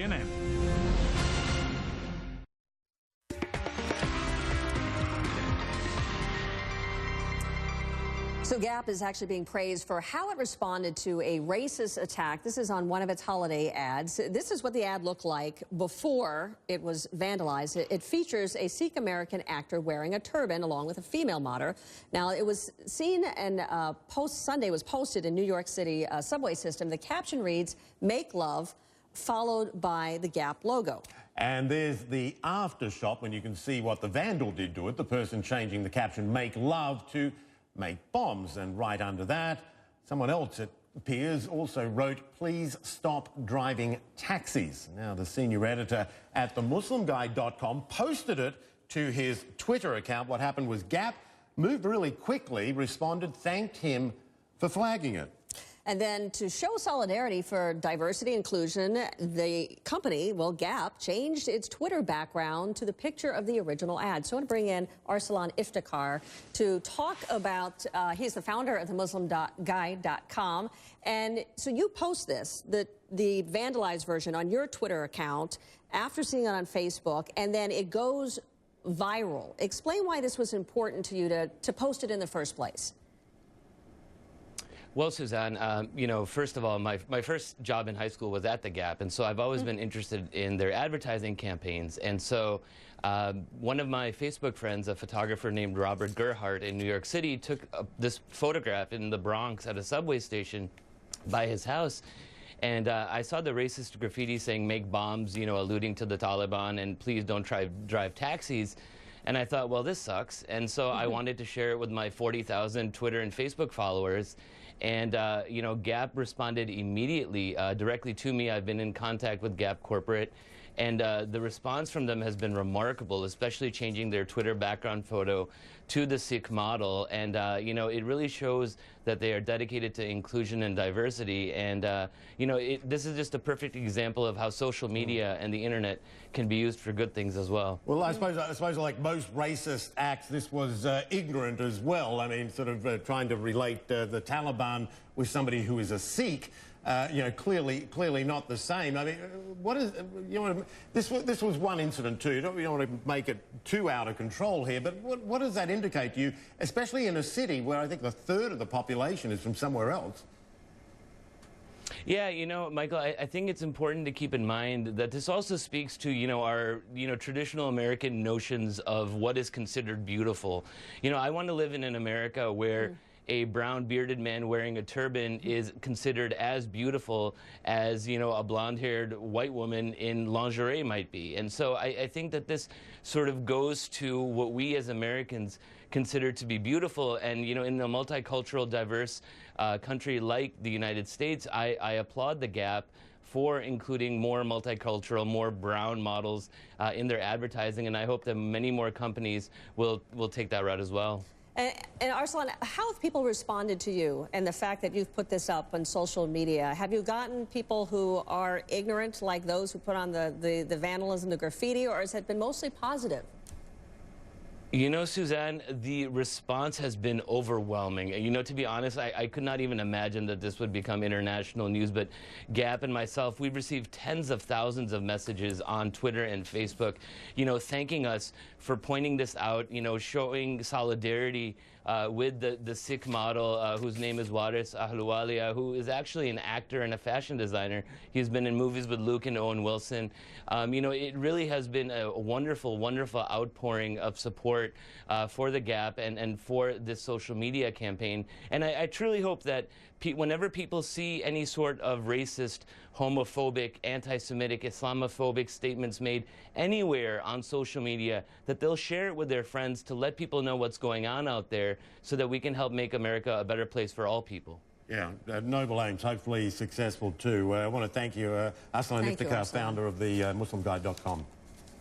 CNN. So Gap is actually being praised for how it responded to a racist attack. This is on one of its holiday ads. This is what the ad looked like before it was vandalized. It features a Sikh American actor wearing a turban along with a female model. Now, it was seen and Sunday was posted in New York City subway system. The caption reads, "Make love," followed by the Gap logo. And there's the aftershock when you can see what the vandal did to it. The person changing the caption, "Make love," to "make bombs." And right under that, someone else, it appears, also wrote, "Please stop driving taxis." Now, the senior editor at themuslimguide.com posted it to his Twitter account. What happened was Gap moved really quickly, responded, thanked him for flagging it. And then to show solidarity for diversity inclusion, the company, well, Gap, changed its Twitter background to the picture of the original ad. So I want to bring in Arsalan Iftikhar to talk about, he's the founder of themuslimguide.com. And so you post this, the vandalized version on your Twitter account after seeing it on Facebook, and then it goes viral. Explain why this was important to you to post it in the first place. Well, Suzanne, you know, first of all, my first job in high school was at the Gap, and so I've always been interested in their advertising campaigns. And so one of my Facebook friends, a photographer named Robert Gerhardt in New York City, took this photograph in the Bronx at a subway station by his house. And I saw the racist graffiti saying, "Make bombs," you know, alluding to the Taliban, and "Please don't drive taxis." And I thought, well, this sucks. And so I wanted to share it with my 40,000 Twitter and Facebook followers. And, you know, Gap responded immediately directly to me. I've been in contact with Gap Corporate. And the response from them has been remarkable, especially changing their Twitter background photo to the Sikh model. And, you know, it really shows that they are dedicated to inclusion and diversity. And, you know, this is just a perfect example of how social media and the internet can be used for good things as well. Well, I suppose like most racist acts, this was ignorant as well. I mean, sort of trying to relate the Taliban with somebody who is a Sikh. You know, clearly not the same. I mean, what is, you know, this was one incident too. You don't want to make it too out of control here, but what does that indicate to you, especially in a city where I think a third of the population is from somewhere else? Yeah, you know, Michael, I think it's important to keep in mind that this also speaks to, you know, our, you know, traditional American notions of what is considered beautiful. You know, I want to live in an America where a brown bearded man wearing a turban is considered as beautiful as, you know, a blonde-haired white woman in lingerie might be. And so I think that this sort of goes to what we as Americans consider to be beautiful. And, you know, in a multicultural, diverse country like the United States, I applaud the Gap for including more multicultural, more brown models in their advertising. And I hope that many more companies will take that route as well. And Arsalan, how have people responded to you and the fact that you've put this up on social media? Have you gotten people who are ignorant, like those who put on the vandalism, the graffiti, or has it been mostly positive? You know, Suzanne, the response has been overwhelming. You know, to be honest, I could not even imagine that this would become international news, but Gap and myself, we've received tens of thousands of messages on Twitter and Facebook, you know, thanking us for pointing this out, you know, showing solidarity with the Sikh model, whose name is Waris Ahluwalia, who is actually an actor and a fashion designer. He's been in movies with Luke and Owen Wilson. You know, it really has been a wonderful, wonderful outpouring of support for the Gap and for this social media campaign. And I truly hope that whenever people see any sort of racist, homophobic, anti-Semitic, Islamophobic statements made anywhere on social media, that they'll share it with their friends to let people know what's going on out there so that we can help make America a better place for all people. Yeah, noble aims, hopefully successful too. I want to thank you, Arsalan Iftikhar, founder of the muslimguide.com.